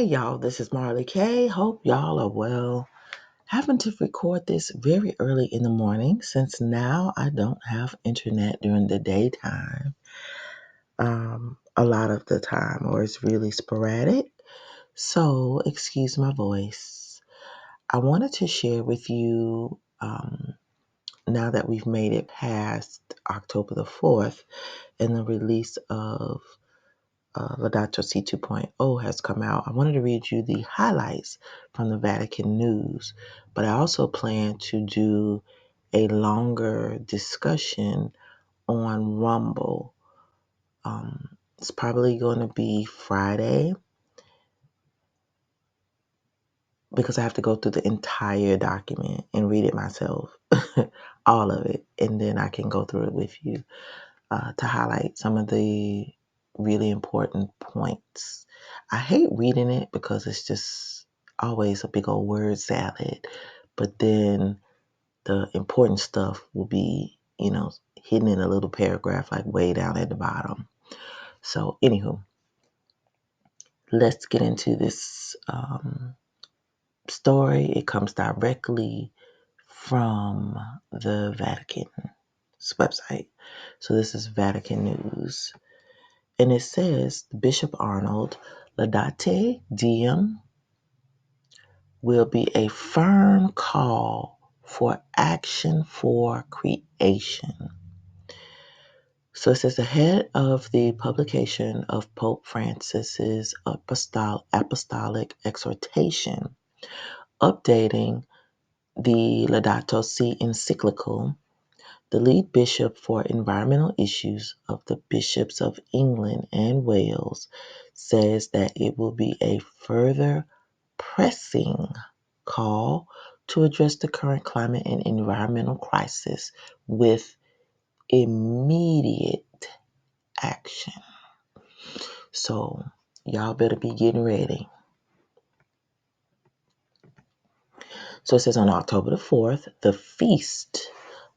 Hey y'all, this is Marley K. Hope y'all are well. Having to record this very early in the morning since now I don't have internet during the daytime a lot of the time, or it's really sporadic. So, excuse my voice. I wanted to share with you now that we've made it past October the 4th and the release of Laudate Si 2.0 has come out. I wanted to read you the highlights from the Vatican News, but I also plan to do a longer discussion on Rumble. It's probably going to be Friday because I have to go through the entire document and read it myself, all of it, and then I can go through it with you to highlight some of the really important points. I hate reading it because it's just always a big old word salad, but then the important stuff will be, hidden in a little paragraph like way down at the bottom. So, anywho, let's get into this story. It comes directly from the Vatican's website. So, this is Vatican News. And it says Bishop Arnold, Laudate Deum will be a firm call for action for creation. So it says ahead of the publication of Pope Francis's apostolic exhortation, updating the Laudato Si encyclical, the lead bishop for environmental issues of the bishops of England and Wales says that it will be a further pressing call to address the current climate and environmental crisis with immediate action. So, y'all better be getting ready. So it says on October the 4th, the feast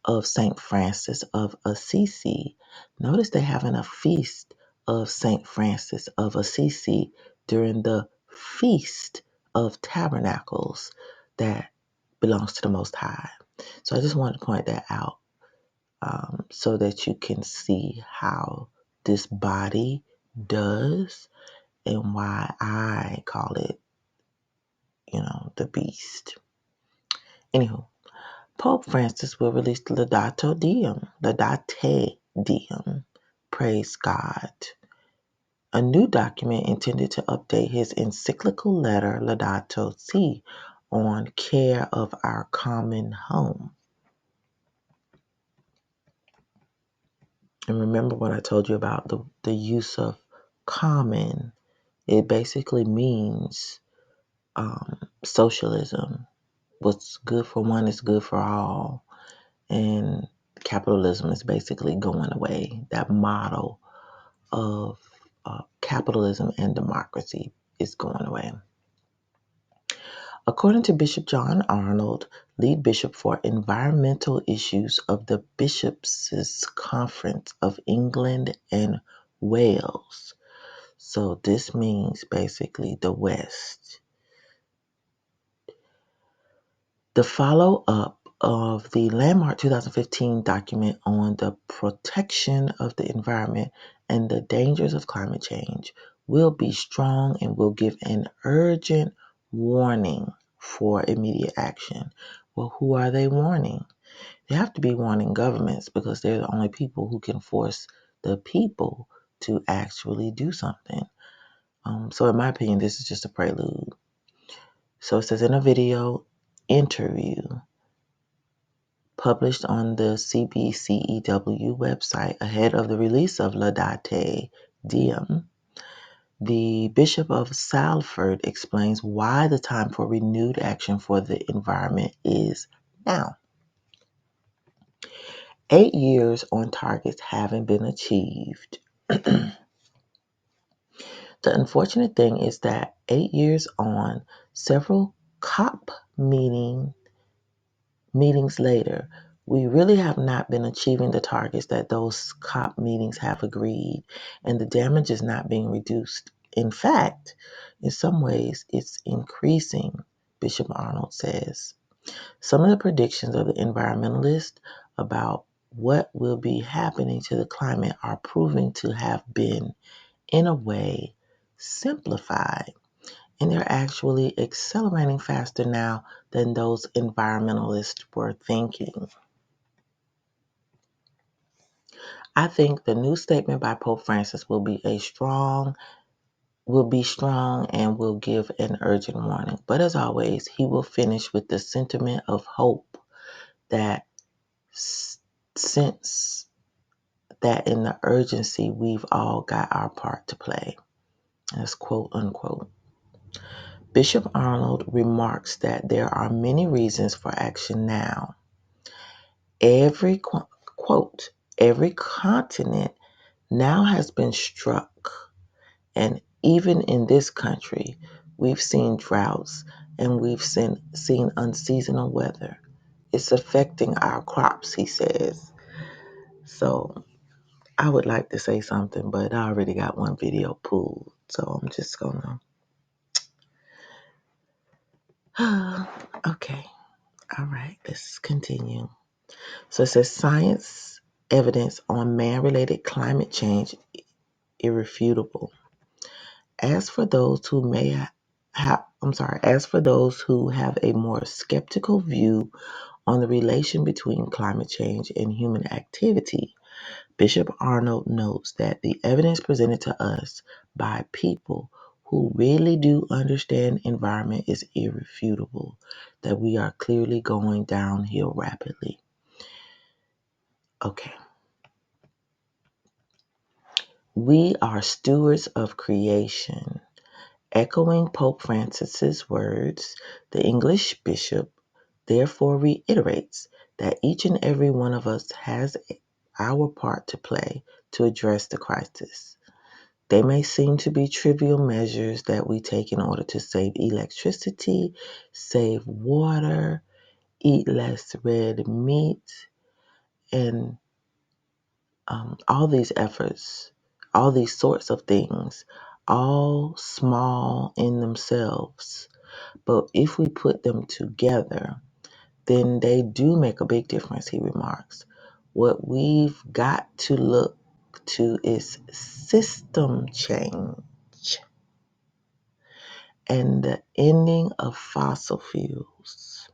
of St. Francis of Assisi. Notice they're having a feast of St. Francis of Assisi during the Feast of Tabernacles that belongs to the Most High. So I just wanted to point that out so that you can see how this body does and why I call it, the beast. Anywho, Pope Francis will release the Laudate Deum, praise God, a new document intended to update his encyclical letter Laudato Si on care of our common home. And remember what I told you about the use of common. It basically means socialism. What's good for one is good for all. And capitalism is basically going away. That model of capitalism and democracy is going away. According to Bishop John Arnold, lead bishop for environmental issues of the Bishops' Conference of England and Wales. So this means basically the West. The follow-up of the landmark 2015 document on the protection of the environment and the dangers of climate change will be strong and will give an urgent warning for immediate action. Well, who are they warning? They have to be warning governments because they're the only people who can force the people to actually do something. So in my opinion, this is just a prelude. So it says in a video interview published on the CBCEW website ahead of the release of Laudate Deum, the Bishop of Salford explains why the time for renewed action for the environment is now. 8 years on targets haven't been achieved. The unfortunate thing is that 8 years on, several COP meetings later, we really have not been achieving the targets that those COP meetings have agreed, and the damage is not being reduced In fact, in some ways, it's increasing, Bishop Arnold says. Some of the predictions of the environmentalists about what will be happening to the climate are proving to have been, in a way, simplified. And they're actually accelerating faster now than those environmentalists were thinking. I think the new statement by Pope Francis will be strong and will give an urgent warning. But as always, he will finish with the sentiment of hope that since that in the urgency, we've all got our part to play. That's quote unquote. Bishop Arnold remarks that there are many reasons for action now. Every quote, every continent now has been struck, and even in this country, we've seen droughts and we've seen unseasonal weather. It's affecting our crops, he says. So I would like to say something, but I already got one video pulled, so I'm just gonna. Okay, all right, let's continue. So it says science evidence on man-related climate change irrefutable. As for those who have a more skeptical view on the relation between climate change and human activity, Bishop Arnold notes that the evidence presented to us by people who really do understand environment is irrefutable, that we are clearly going downhill rapidly. Okay. We are stewards of creation. Echoing Pope Francis's words, the English bishop therefore reiterates that each and every one of us has our part to play to address the crisis. They may seem to be trivial measures that we take in order to save electricity, save water, eat less red meat, and all these efforts, all these sorts of things, all small in themselves. But if we put them together, then they do make a big difference, he remarks. What we've got to look to is system change and the ending of fossil fuels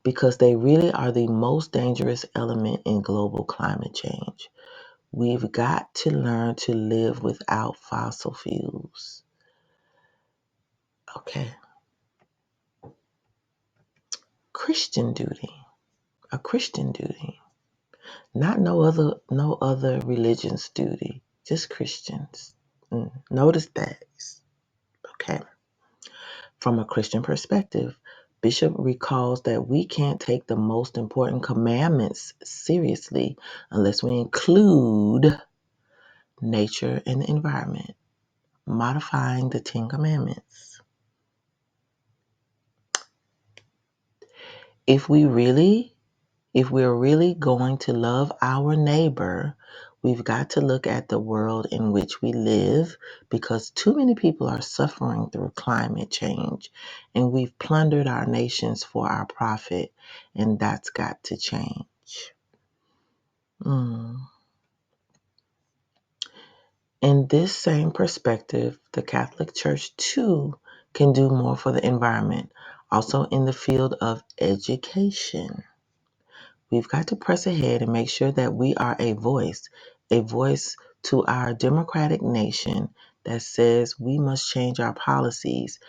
because they really are the most dangerous element in global climate change. We've got to learn to live without fossil fuels. Okay. Christian duty. A Christian duty. Not no other religion's duty. Just Christians. Notice that. Okay. From a Christian perspective, Bishop recalls that we can't take the most important commandments seriously unless we include nature and the environment, modifying the Ten Commandments. If we're really going to love our neighbor, we've got to look at the world in which we live because too many people are suffering through climate change and we've plundered our nations for our profit, and that's got to change. In this same perspective, the Catholic Church too can do more for the environment, also in the field of education. We've got to press ahead and make sure that we are a voice to our democratic nation that says we must change our policies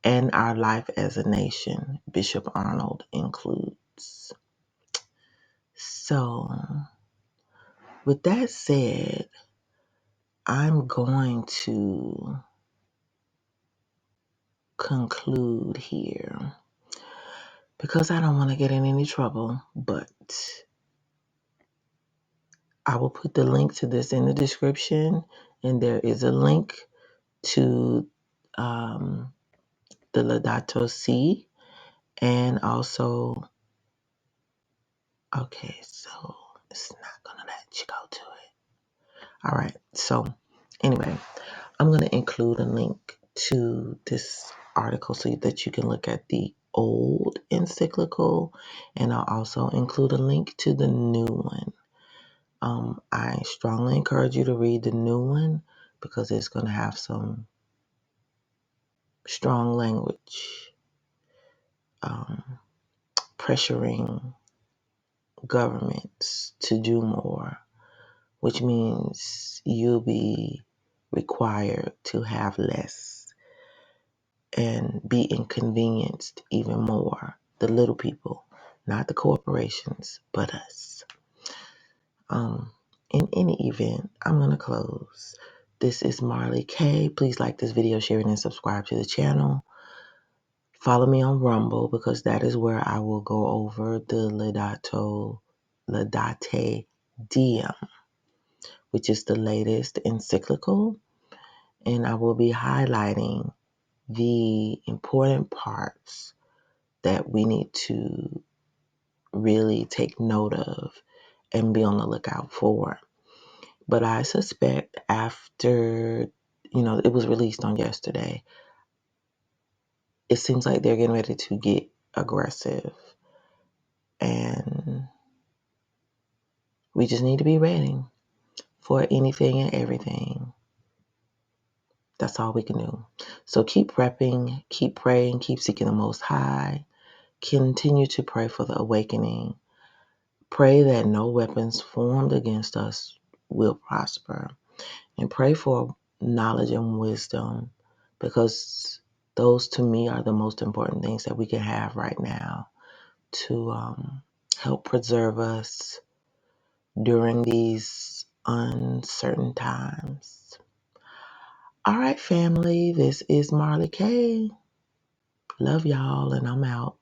and our life as a nation, Bishop Arnold includes. So, with that said, I'm going to conclude here because I don't want to get in any trouble, but I will put the link to this in the description, and there is a link to the Laudato Si, and also, okay, so it's not going to let you go to it. All right, so anyway, I'm going to include a link to this article so that you can look at the old encyclical, and I'll also include a link to the new one. I strongly encourage you to read the new one because it's going to have some strong language, pressuring governments to do more, which means you'll be required to have less and be inconvenienced even more. The little people, not the corporations, but us. In any event, I'm going to close. This is Marley K. Please like this video, share it, and subscribe to the channel. Follow me on Rumble because that is where I will go over the Laudate Deum, which is the latest encyclical, and I will be highlighting the important parts that we need to really take note of and be on the lookout for. But I suspect after, it was released on yesterday, it seems like they're getting ready to get aggressive. And we just need to be ready for anything and everything. That's all we can do. So keep prepping, keep praying, keep seeking the Most High. Continue to pray for the awakening. Pray that no weapons formed against us will prosper. And pray for knowledge and wisdom because those to me are the most important things that we can have right now to help preserve us during these uncertain times. All right, family, this is Marley K. Love y'all, and I'm out.